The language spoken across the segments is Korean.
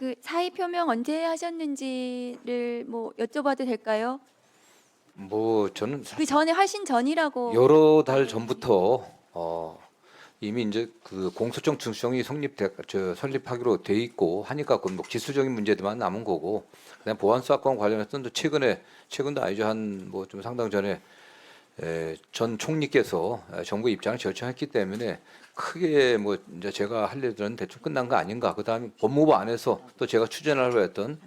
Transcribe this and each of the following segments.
그 사의 표명 언제 하셨는지를 뭐 여쭤봐도 될까요? 뭐 저는 그 사실 전에 훨씬 전이라고. 여러 달 전부터 이미 이제 그 공소청 중수청이 설립하기로 돼 있고 하니까 그뭐 기술적인 문제들만 남은 거고, 그냥 보안 사건 관련해서는 또 최근도 아니죠, 한 뭐 좀 상당 전에 전 총리께서 정부 입장을 결정했기 때문에 크게 뭐 이제 제가 할 일들은 대충 끝난 거 아닌가. 그다음에 법무부 안에서 또 제가 추진하려고 했던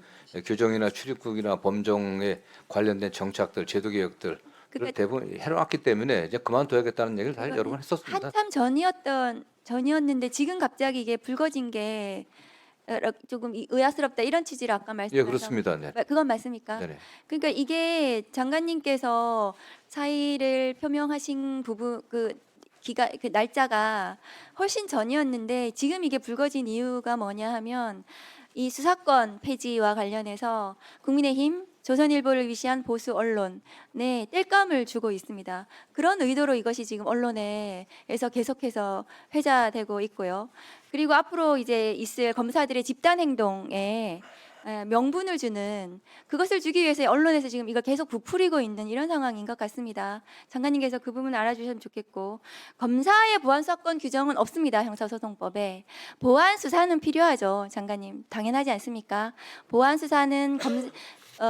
규정이나 출입국이나 범정에 관련된 정착들, 제도 개혁들 를 그러니까 대부분 해놨기 때문에 이제 그만둬야겠다는 얘기를 사실 여러 번 그거는 했었습니다. 한참 전이었는데 지금 갑자기 이게 불거진 게 조금 의아스럽다 이런 취지로 아까 예, 말씀하셔. 그렇습니다. 네, 그건 맞습니까? 네네. 그러니까 이게 장관님께서 사의를 표명하신 부분 그 날짜가 훨씬 전이었는데 지금 이게 불거진 이유가 뭐냐 하면 이 수사권 폐지와 관련해서 국민의힘 조선일보를 위시한 보수 언론에 땔감을 주고 있습니다. 그런 의도로 이것이 지금 언론에서 계속해서 회자되고 있고요. 그리고 앞으로 이제 있을 검사들의 집단 행동에 명분을 주는, 그것을 주기 위해서 언론에서 지금 이걸 계속 부풀리고 있는 이런 상황인 것 같습니다. 장관님께서 그 부분 알아주셨으면 좋겠고, 검사의 보안 사건 규정은 없습니다. 형사소송법에. 보안 수사는 필요하죠, 장관님. 당연하지 않습니까? 보안 수사는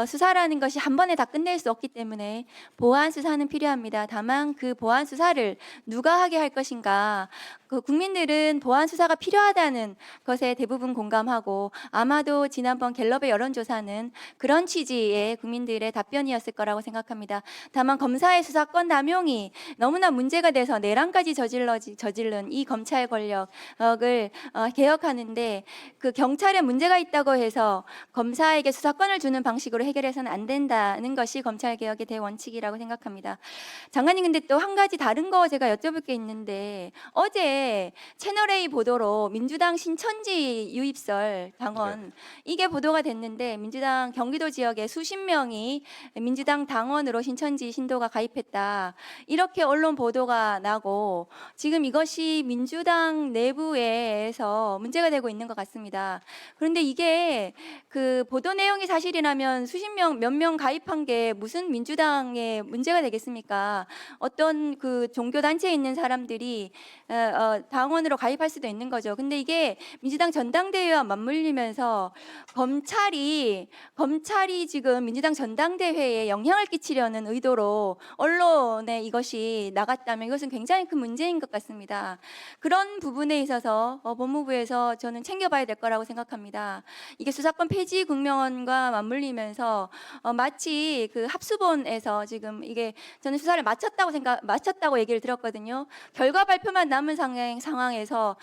수사라는 것이 한 번에 다 끝낼 수 없기 때문에 보안 수사는 필요합니다. 다만 그 보안 수사를 누가 하게 할 것인가, 그 국민들은 보안 수사가 필요하다는 것에 대부분 공감하고, 아마도 지난번 갤럽의 여론조사는 그런 취지의 국민들의 답변이었을 거라고 생각합니다. 다만 검사의 수사권 남용이 너무나 문제가 돼서 내란까지 저질른 이 검찰 권력을 개혁하는데, 그 경찰에 문제가 있다고 해서 검사에게 수사권을 주는 방식으로 해결해서는 안 된다는 것이 검찰 개혁의 대원칙이라고 생각합니다. 장관님, 근데 또 한 가지 다른 거 제가 여쭤볼 게 있는데, 어제 채널A 보도로 민주당 신천지 유입설 당원, 이게 보도가 됐는데, 민주당 경기도 지역에 수십 명이 민주당 당원으로 신천지 신도가 가입했다, 이렇게 언론 보도가 나고 지금 이것이 민주당 내부에서 문제가 되고 있는 것 같습니다. 그런데 이게 그 보도 내용이 사실이라면 몇 명 가입한 게 무슨 민주당에 문제가 되겠습니까? 어떤 그 종교 단체에 있는 사람들이 당원으로 가입할 수도 있는 거죠. 근데 이게 민주당 전당대회와 맞물리면서 검찰이 지금 민주당 전당대회에 영향을 끼치려는 의도로 언론에 이것이 나갔다면 이것은 굉장히 큰 문제인 것 같습니다. 그런 부분에 있어서 법무부에서 저는 챙겨봐야 될 거라고 생각합니다. 이게 수사권 폐지 국면과 맞물리면서 마치 그 합수본에서 지금 이게, 저는 수사를 마쳤다고 얘기를 들었거든요. 결과 발표만 남은 상황에서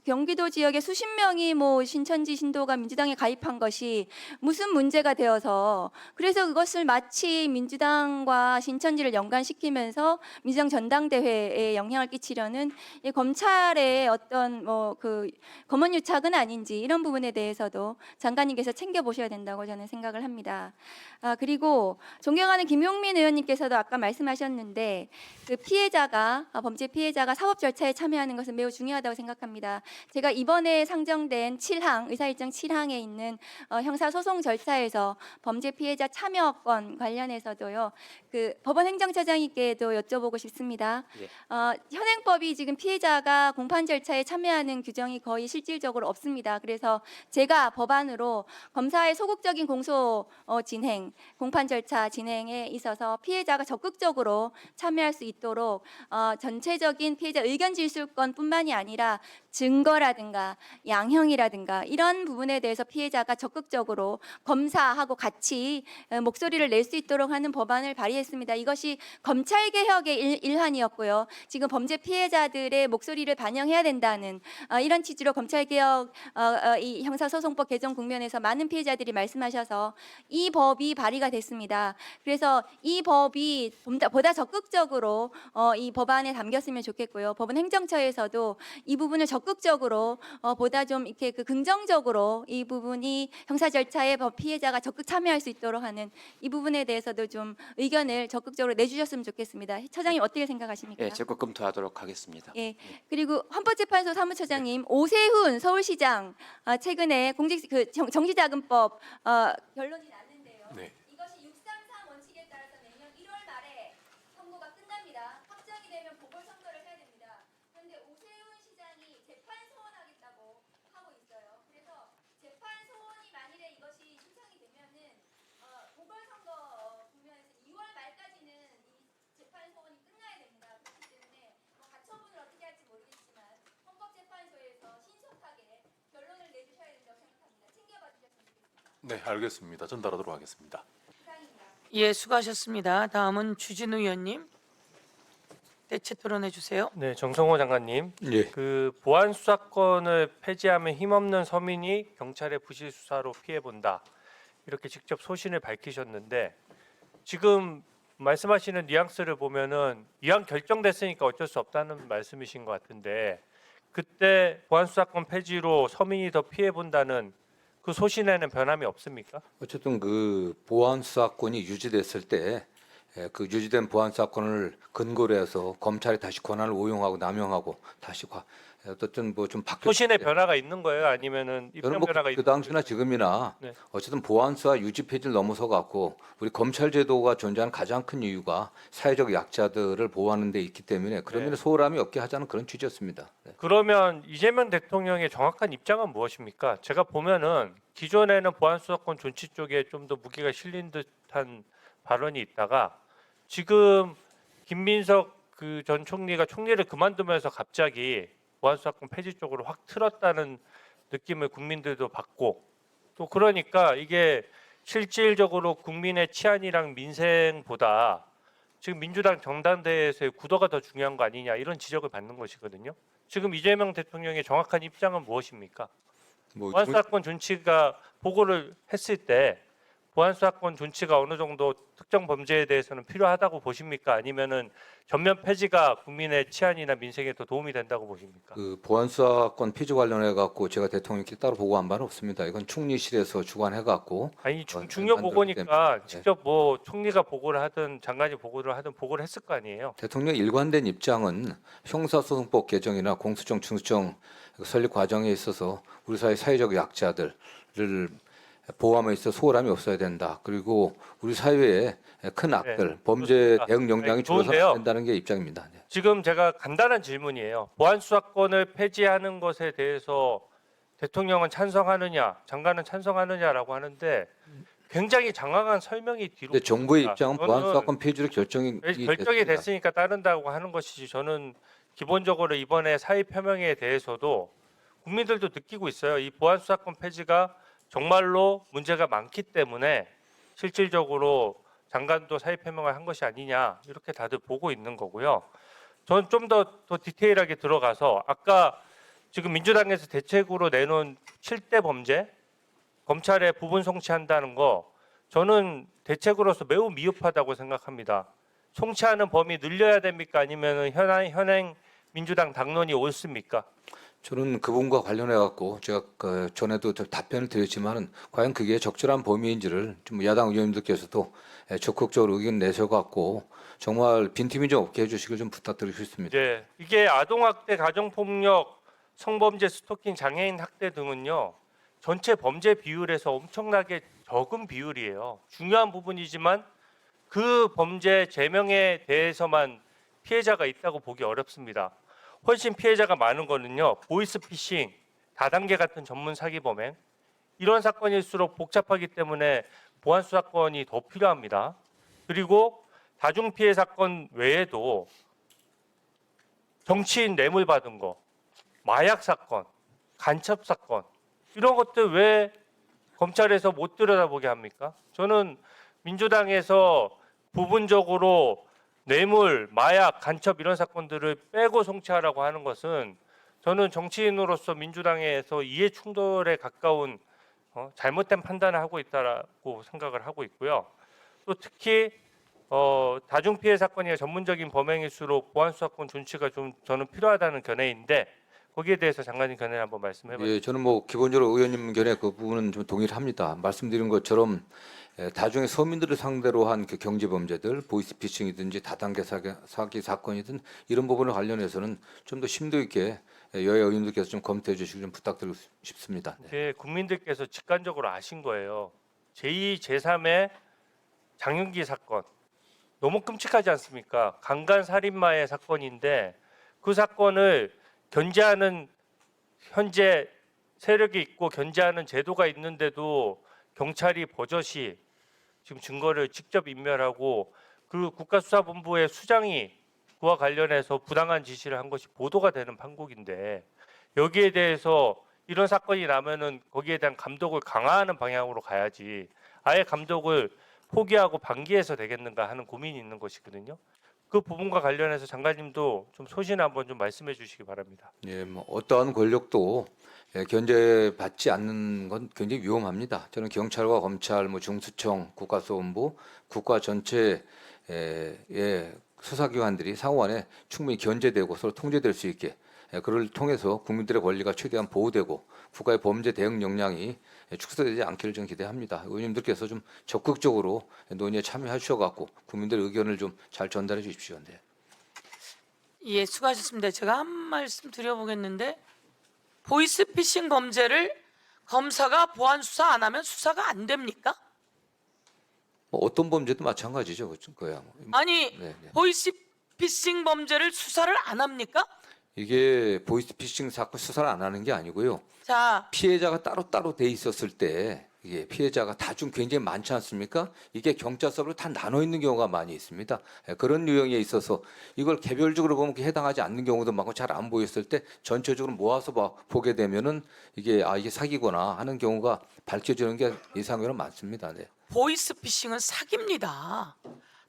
경기도 지역에 수십 명이 뭐 신천지 신도가 민주당에 가입한 것이 무슨 문제가 되어서, 그래서 그것을 마치 민주당과 신천지를 연관시키면서 민주당 전당대회에 영향을 끼치려는 이 검찰의 어떤 뭐 그 검언유착은 아닌지, 이런 부분에 대해서도 장관님께서 챙겨보셔야 된다고 저는 생각을 합니다. 그리고 존경하는 김용민 의원님께서도 아까 말씀하셨는데, 그 범죄 피해자가 사법 절차에 참여하는 것은 매우 중요하다고 생각합니다. 제가 이번에 상정된 의사일정 7항에 있는 형사소송 절차에서 범죄 피해자 참여권 관련해서도요, 그 법원 행정처장님께도 여쭤보고 싶습니다. 예. 현행법이 지금 피해자가 공판 절차에 참여하는 규정이 거의 실질적으로 없습니다. 그래서 제가 법안으로 검사의 소극적인 공판 절차 진행에 있어서 피해자가 적극적으로 참여할 수 있도록 전체적인 피해자 의견 질술권뿐만이 아니라 증거라든가 양형이라든가 이런 부분에 대해서 피해자가 적극적으로 검사하고 같이 목소리를 낼 수 있도록 하는 법안을 발의했습니다. 이것이 검찰 개혁의 일환이었고요. 지금 범죄 피해자들의 목소리를 반영해야 된다는 이런 취지로 검찰 개혁 이 형사소송법 개정 국면에서 많은 피해자들이 말씀하셔서 있고요. 이 법이 발의가 됐습니다. 그래서 이 법이 보다 적극적으로 이 법안에 담겼으면 좋겠고요. 법원 행정처에서도 이 부분을 적극적으로 보다 좀 이렇게 긍정적으로 이 부분이 형사 절차에 법 피해자가 적극 참여할 수 있도록 하는 이 부분에 대해서도 좀 의견을 적극적으로 내주셨으면 좋겠습니다. 처장님 어떻게 생각하십니까? 예, 적극 검토하도록 하겠습니다. 예. 그리고 헌법재판소 사무처장님 오세훈 서울시장 최근에 정치자금법 결론이 났는데요. 네. 이것이 633 원칙에 따라서 내년 1월 말에 선고가 끝납니다. 확정이 되면 보궐선거를 해야 됩니다. 그런데 오세훈 시장이 재판 소원하겠다고 하고 있어요. 그래서 재판 소원이 만일에 이것이 신청이 되면은 보궐선거 국면에서 2월 말까지는 이 재판 소원이 끝나야 됩니다. 그렇기 때문에 가처분을 어떻게 할지 모르겠지만 헌법재판소에서 신속하게 결론을 내주셔야 된다고 생각합니다. 챙겨봐 주셨으면 좋겠습니다. 네, 알겠습니다. 전달하도록 하겠습니다. 이상입니다. 예, 수고하셨습니다. 다음은 주진우 의원님. 대체 토론해 주세요. 네, 정성호 장관님. 예. 그 보안 수사권을 폐지하면 힘없는 서민이 경찰의 부실 수사로 피해 본다. 이렇게 직접 소신을 밝히셨는데 지금 말씀하시는 뉘앙스를 보면은 이왕 결정됐으니까 어쩔 수 없다는 말씀이신 것 같은데 그때 보안 수사권 폐지로 서민이 더 피해 본다는 그 소신에는 변함이 없습니까? 어쨌든 그 보안 수사권이 유지됐을 때 그 유지된 보안 수사권을 근거로 해서 검찰이 다시 권한을 오용하고 남용하고 다시 어쨌든 뭐 좀 바뀌었. 소신의 변화가 있는 거예요? 아니면은 입장 저는 뭐 변화가 그 있는 당시나 지금이나 네. 어쨌든 보안 수사 유지 폐지를 넘어서 갖고 우리 검찰 제도가 존재하는 가장 큰 이유가 사회적 약자들을 보호하는 데 있기 때문에 그러면 네. 소홀함이 없게 하자는 그런 취지였습니다. 네. 그러면 이재명 대통령의 정확한 입장은 무엇입니까? 제가 보면은 기존에는 보안 수사권 존치 쪽에 좀 더 무게가 실린 듯한 발언이 있다가 지금 김민석 그 전 총리가 총리를 그만두면서 갑자기 보안 수사권 폐지 쪽으로 확 틀었다는 느낌을 국민들도 받고 또 그러니까 이게 실질적으로 국민의 치안이랑 민생보다 지금 민주당 정당대회에서의 구도가 더 중요한 거 아니냐 이런 지적을 받는 것이거든요. 지금 이재명 대통령의 정확한 입장은 무엇입니까? 뭐 보안 수사권 존치가 보고를 했을 때 보안 수사권 존치가 어느 정도 특정 범죄에 대해서는 필요하다고 보십니까? 아니면은 전면 폐지가 국민의 치안이나 민생에 더 도움이 된다고 보십니까? 그 보안 수사권 폐지 관련해 갖고 제가 대통령께 따로 보고한 바는 없습니다. 이건 충리실에서 주관해 갖고 아니 어, 중요 만들었기 보고니까 때문에. 네. 직접 뭐 총리가 보고를 하든 장관이 보고를 하든 보고를 했을 거 아니에요. 대통령 일관된 입장은 형사소송법 개정이나 공수처 중수청 설립 과정에 있어서 우리 사회 사회적 약자들을 보호함에 있어 소홀함이 없어야 된다. 그리고 우리 사회에 큰 악들, 범죄 좋습니다. 대응 역량이 네, 좋은데요. 줄어서 안 된다는 게 입장입니다. 네. 지금 제가 간단한 질문이에요. 보안 수사권을 폐지하는 것에 대해서 대통령은 찬성하느냐, 장관은 찬성하느냐라고 하는데 굉장히 장황한 설명이 뒤로. 근데 정부의 보입니다. 입장은 저는 보안 수사권 폐지로 결정이 결정이 됐습니다. 됐으니까 따른다고 하는 것이지 저는 기본적으로 이번에 사의 표명에 대해서도 국민들도 느끼고 있어요. 이 보안 수사권 폐지가 정말로 문제가 많기 때문에 실질적으로 장관도 사의 표명을 한 것이 아니냐 이렇게 다들 보고 있는 거고요. 저는 좀 더 디테일하게 들어가서 아까 지금 민주당에서 대책으로 내놓은 7대 범죄 검찰에 부분 송치한다는 거 저는 대책으로서 매우 미흡하다고 생각합니다. 송치하는 범위 늘려야 됩니까? 아니면 현행 민주당 당론이 옳습니까? 저는 그분과 관련해 갖고 제가 그 전에도 좀 답변을 드렸지만은 과연 그게 적절한 범위인지를 좀 야당 의원님들께서도 적극적으로 의견 내셔 갖고 정말 빈틈이 좀 없게 해주시길 좀 부탁드리고 싶습니다. 네, 이게 아동학대, 가정폭력, 성범죄, 스토킹, 장애인 학대 등은요 전체 범죄 비율에서 엄청나게 적은 비율이에요. 중요한 부분이지만 그 범죄 제명에 대해서만 피해자가 있다고 보기 어렵습니다. 훨씬 피해자가 많은 거는요 보이스피싱, 다단계 같은 전문 사기 범행 이런 사건일수록 복잡하기 때문에 보안 수사권이 더 필요합니다. 그리고 다중 피해 사건 외에도 정치인 뇌물 받은 거, 마약 사건, 간첩 사건 이런 것들 왜 검찰에서 못 들여다보게 합니까? 저는 민주당에서 부분적으로 뇌물, 마약, 간첩 이런 사건들을 빼고 송치하라고 하는 것은 저는 정치인으로서 민주당에서 이해 충돌에 가까운 잘못된 판단을 하고 있다라고 생각을 하고 있고요. 또 특히 다중 피해 사건이 전문적인 범행일수록 보안 수사권 존치가 좀 저는 필요하다는 견해인데 거기에 대해서 장관님 견해 한번 말씀해 주세요. 예, 저는 뭐 기본적으로 의원님 견해 그 부분은 좀 동의를 합니다. 말씀드린 것처럼 다중의 서민들을 상대로 한 그 경제 범죄들, 보이스피싱이든지 다단계 사기 사건이든 이런 부분을 관련해서는 좀 더 심도 있게 여야 의원님들께서 좀 검토해 주시기 좀 부탁드리고 싶습니다. 네. 국민들께서 직관적으로 아신 거예요. 제2, 제3의 장윤기 사건 너무 끔찍하지 않습니까? 강간 살인마의 사건인데 그 사건을 견제하는 현재 세력이 있고 견제하는 제도가 있는데도 경찰이 버젓이 지금 증거를 직접 인멸하고 그 국가수사본부의 수장이 그와 관련해서 부당한 지시를 한 것이 보도가 되는 판국인데 여기에 대해서 이런 사건이 나면은 거기에 대한 감독을 강화하는 방향으로 가야지 아예 감독을 포기하고 방기해서 되겠는가 하는 고민이 있는 것이거든요. 그 부분과 관련해서 장관님도 좀 소신 한번 좀 말씀해 주시기 바랍니다. 예, 뭐 어떠한 권력도 견제받지 않는 건 굉장히 위험합니다. 저는 경찰과 검찰, 뭐 중수청, 국가수사본부, 국가 전체의 수사기관들이 상호간에 충분히 견제되고 서로 통제될 수 있게 그를 통해서 국민들의 권리가 최대한 보호되고 국가의 범죄 대응 역량이 축소되지 않기를 저는 기대합니다. 의원님들께서 좀 적극적으로 논의에 참여하셔갖고 국민들의 의견을 좀 잘 전달해 주십시오. 네. 예, 수고하셨습니다. 제가 한 말씀 드려보겠는데 보이스피싱 범죄를 검사가 보안 수사 안 하면 수사가 안 됩니까? 뭐 어떤 범죄도 마찬가지죠. 그거야. 아니 네, 네. 보이스피싱 범죄를 수사를 안 합니까? 이게 보이스피싱 사건 수사를 안 하는 게 아니고요. 자, 피해자가 따로따로 돼 있었을 때 이게 피해자가 다중 굉장히 많지 않습니까? 이게 경찰서로 다 나눠 있는 경우가 많이 있습니다. 그런 유형에 있어서 이걸 개별적으로 보면 해당하지 않는 경우도 많고 잘 안 보였을 때 전체적으로 모아서 보게 되면은 이게 이게 사기구나 하는 경우가 밝혀지는 게 이상으로 많습니다. 네. 보이스피싱은 사기입니다.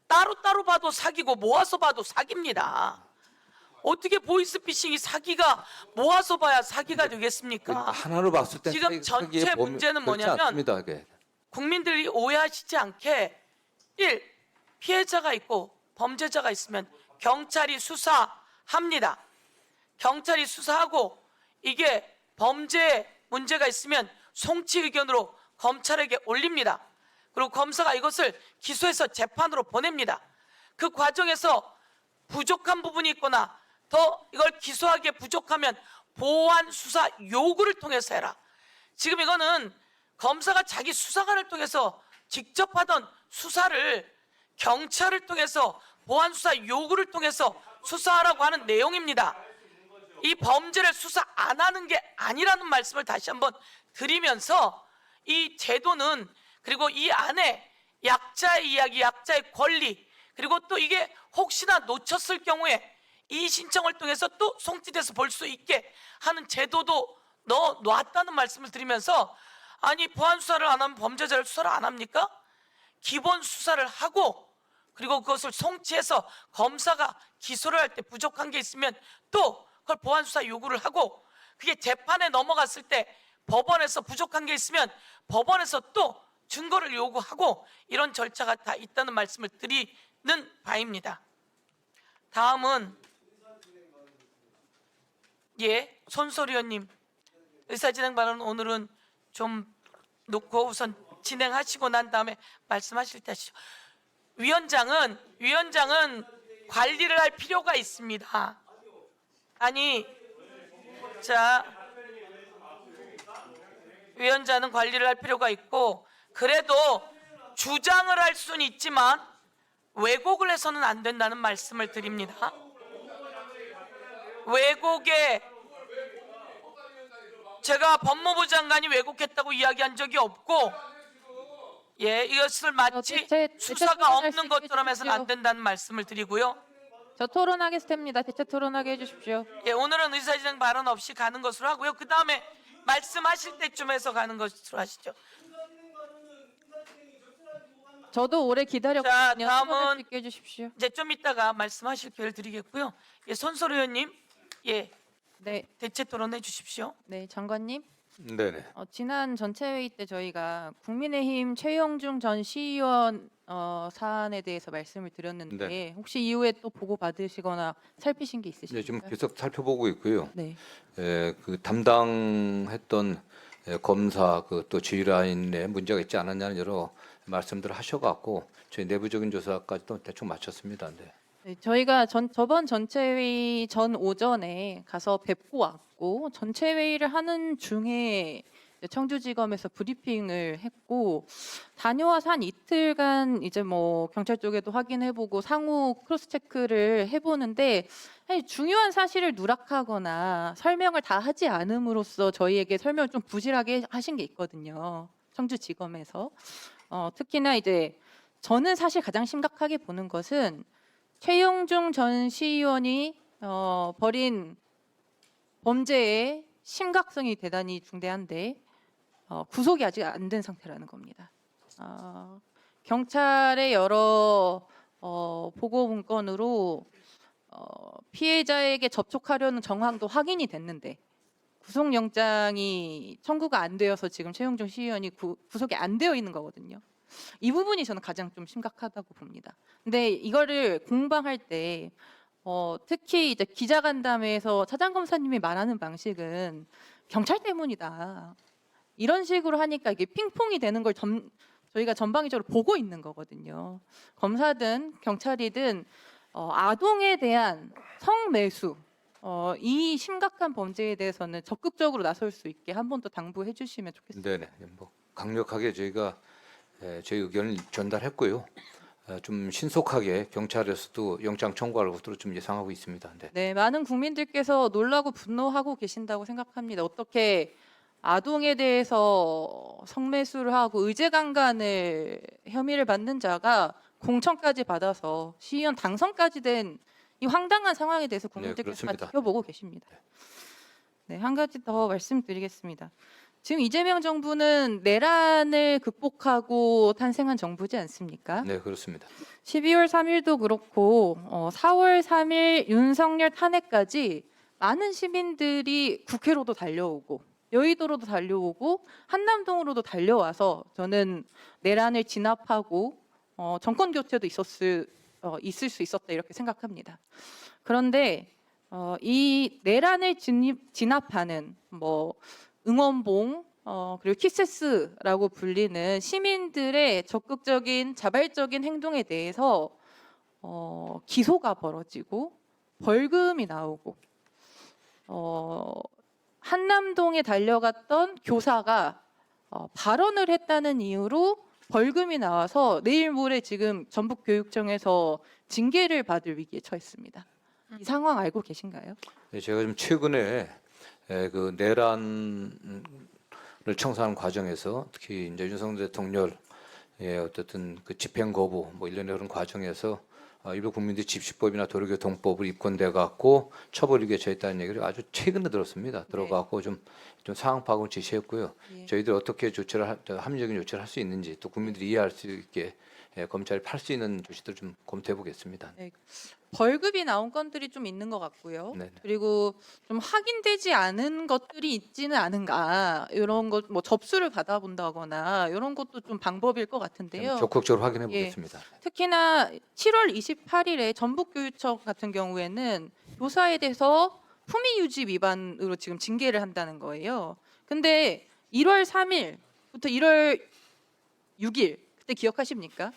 따로따로 봐도 사기고 모아서 봐도 사기입니다. 어떻게 보이스피싱이 사기가 모아서 봐야 사기가 되겠습니까? 하나로 봤을 때 지금 전체 문제는 뭐냐면 국민들이 오해하시지 않게 1. 피해자가 있고 범죄자가 있으면 경찰이 수사합니다. 경찰이 수사하고 이게 범죄 문제가 있으면 송치 의견으로 검찰에게 올립니다. 그리고 검사가 이것을 기소해서 재판으로 보냅니다. 그 과정에서 부족한 부분이 있거나 더 이걸 기소하기에 부족하면 보완 수사 요구를 통해서 해라. 지금 이거는 검사가 자기 수사관을 통해서 직접 하던 수사를 경찰을 통해서 보완 수사 요구를 통해서 수사하라고 하는 내용입니다. 이 범죄를 수사 안 하는 게 아니라는 말씀을 다시 한번 드리면서 이 제도는 그리고 이 안에 약자의 이야기, 약자의 권리 그리고 또 이게 혹시나 놓쳤을 경우에 이 신청을 통해서 또 송치돼서 볼 수 있게 하는 제도도 놨다는 말씀을 드리면서 아니 보안 수사를 안 하면 범죄자를 수사를 안 합니까? 기본 수사를 하고 그리고 그것을 송치해서 검사가 기소를 할 때 부족한 게 있으면 또 그걸 보안 수사 요구를 하고 그게 재판에 넘어갔을 때 법원에서 부족한 게 있으면 법원에서 또 증거를 요구하고 이런 절차가 다 있다는 말씀을 드리는 바입니다. 다음은 손소리 의원님 의사진행 발언 오늘은 좀 놓고 우선 진행하시고 난 다음에 말씀하실 때 하시죠. 위원장은 관리를 할 필요가 있습니다. 아니 자 위원장은 관리를 할 필요가 있고 그래도 주장을 할 수는 있지만 왜곡을 해서는 안 된다는 말씀을 드립니다. 왜곡에 제가 법무부 장관이 왜곡했다고 이야기한 적이 없고 이것을 마치 수사가 없는 것처럼 해서는 안 된다는 말씀을 드리고요. 저 토론하겠습니다. 대체 토론하게 해주십시오. 오늘은 의사진행 발언 없이 가는 것으로 하고요. 그 다음에 말씀하실 때쯤 해서 가는 것으로 하시죠. 저도 오래 기다렸거든요. 자, 다음은 토론할 수 있게 해주십시오. 이제 좀 이따가 말씀하실 기회를 드리겠고요. 손소리 의원님, 네, 대체 토론해 주십시오. 네, 장관님. 네네. 지난 전체 회의 때 저희가 국민의힘 최영중 전 시의원 사안에 대해서 말씀을 드렸는데 네. 혹시 이후에 또 보고 받으시거나 살피신 게 네, 지금 있으신가요? 계속 살펴보고 있고요. 네. 그 담당했던 검사 그 또 지휘라인에 문제가 있지 않았냐는 여러 말씀들을 하셔갖고 저희 내부적인 조사까지도 대충 마쳤습니다. 네. 네, 저희가 저번 전체 회의 전 오전에 가서 뵙고 왔고 전체 회의를 하는 중에 이제 청주지검에서 브리핑을 했고 다녀와서 한 이틀간 이제 뭐 경찰 쪽에도 확인해보고 상호 크로스 체크를 해보는데 사실 중요한 사실을 누락하거나 설명을 다 하지 않음으로써 저희에게 설명을 좀 부실하게 하신 게 있거든요. 청주지검에서 특히나 이제 저는 사실 가장 심각하게 보는 것은 최영중 전 시의원이 벌인 범죄의 심각성이 대단히 중대한데 구속이 아직 안 된 상태라는 겁니다. 경찰의 여러 보고 문건으로 피해자에게 접촉하려는 정황도 확인이 됐는데 구속영장이 청구가 안 되어서 지금 최영중 시의원이 구속이 안 되어 있는 거거든요. 이 부분이 저는 가장 좀 심각하다고 봅니다. 근데 이거를 공방할 때 특히 이제 기자간담회에서 차장 검사님이 말하는 방식은 경찰 때문이다. 이런 식으로 하니까 이게 핑퐁이 되는 걸 저희가 전방위적으로 보고 있는 거거든요. 검사든 경찰이든 아동에 대한 성매수 이 심각한 범죄에 대해서는 적극적으로 나설 수 있게 한 번 더 당부해 주시면 좋겠습니다. 네네. 뭐 강력하게 저희가 저희 의견을 전달했고요. 좀 신속하게 경찰에서도 영장 청구할 것으로 좀 예상하고 있습니다. 네. 네, 많은 국민들께서 놀라고 분노하고 계신다고 생각합니다. 어떻게 아동에 대해서 성매수를 하고 의제강간을 혐의를 받는 자가 공천까지 받아서 시의원 당선까지 된 이 황당한 상황에 대해서 국민들께서 다 그렇습니다. 지켜보고 계십니다. 네, 한 가지 더 말씀드리겠습니다. 지금 이재명 정부는 내란을 극복하고 탄생한 정부지 않습니까? 네, 그렇습니다. 12월 3일도 그렇고 4월 3일 윤석열 탄핵까지 많은 시민들이 국회로도 달려오고 여의도로도 달려오고 한남동으로도 달려와서 저는 내란을 진압하고 정권 교체도 있을 수 있었다 이렇게 생각합니다. 그런데 이 내란을 진압하는 뭐 응원봉 그리고 키세스라고 불리는 시민들의 적극적인 자발적인 행동에 대해서 기소가 벌어지고 벌금이 나오고 한남동에 달려갔던 교사가 발언을 했다는 이유로 벌금이 나와서 내일 모레 지금 전북교육청에서 징계를 받을 위기에 처했습니다. 이 상황 알고 계신가요? 네, 제가 좀 최근에 그 내란을 청산하는 과정에서 특히 이제 윤석열 대통령의 어쨌든 그 집행 거부 뭐 일련의 그런 과정에서 일부 국민들이 집시법이나 도로교통법을 입건돼 갖고 처벌이게 처했다는 얘기를 아주 최근에 들었습니다. 들어가고 좀 상황 파악을 지시했고요. 예. 저희들 어떻게 합리적인 조치를 할 수 있는지 또 국민들이 이해할 수 있게 검찰이 할 수 있는 조치들 좀 검토해 보겠습니다. 네. 벌금이 나온 건들이 좀 있는 것 같고요. 네. 그리고 좀 확인되지 않은 것들이 있지는 않은가 이런 것 뭐 접수를 받아본다거나 이런 것도 좀 방법일 것 같은데요. 적극적으로 확인해 예. 보겠습니다. 특히나 7월 28일에 전북교육청 같은 경우에는 교사에 대해서 품위 유지 위반으로 지금 징계를 한다는 거예요. 근데 1월 3일부터 1월 6일 그때 기억하십니까?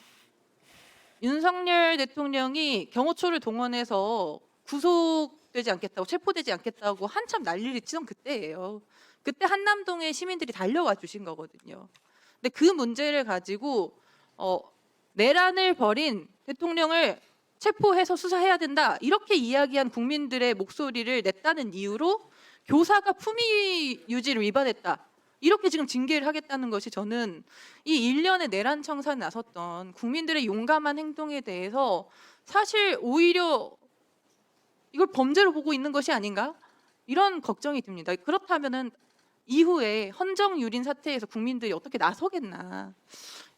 윤석열 대통령이 경호처를 동원해서 구속되지 않겠다고 체포되지 않겠다고 한참 난리를 치던 그때예요. 그때 한남동에 시민들이 달려와 주신 거거든요. 근데 그 문제를 가지고 내란을 벌인 대통령을 체포해서 수사해야 된다 이렇게 이야기한 국민들의 목소리를 냈다는 이유로 교사가 품위 유지를 위반했다 이렇게 지금 징계를 하겠다는 것이 저는 이 일련의 내란 청산에 나섰던 국민들의 용감한 행동에 대해서 사실 오히려 이걸 범죄로 보고 있는 것이 아닌가 이런 걱정이 듭니다. 그렇다면은 이후에 헌정 유린 사태에서 국민들이 어떻게 나서겠나.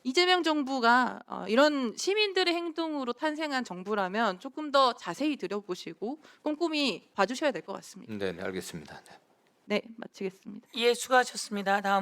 이재명 정부가 이런 시민들의 행동으로 탄생한 정부라면 조금 더 자세히 들여보시고 꼼꼼히 봐주셔야 될 것 같습니다. 네, 알겠습니다. 네. 네, 마치겠습니다. 예, 수고하셨습니다. 다음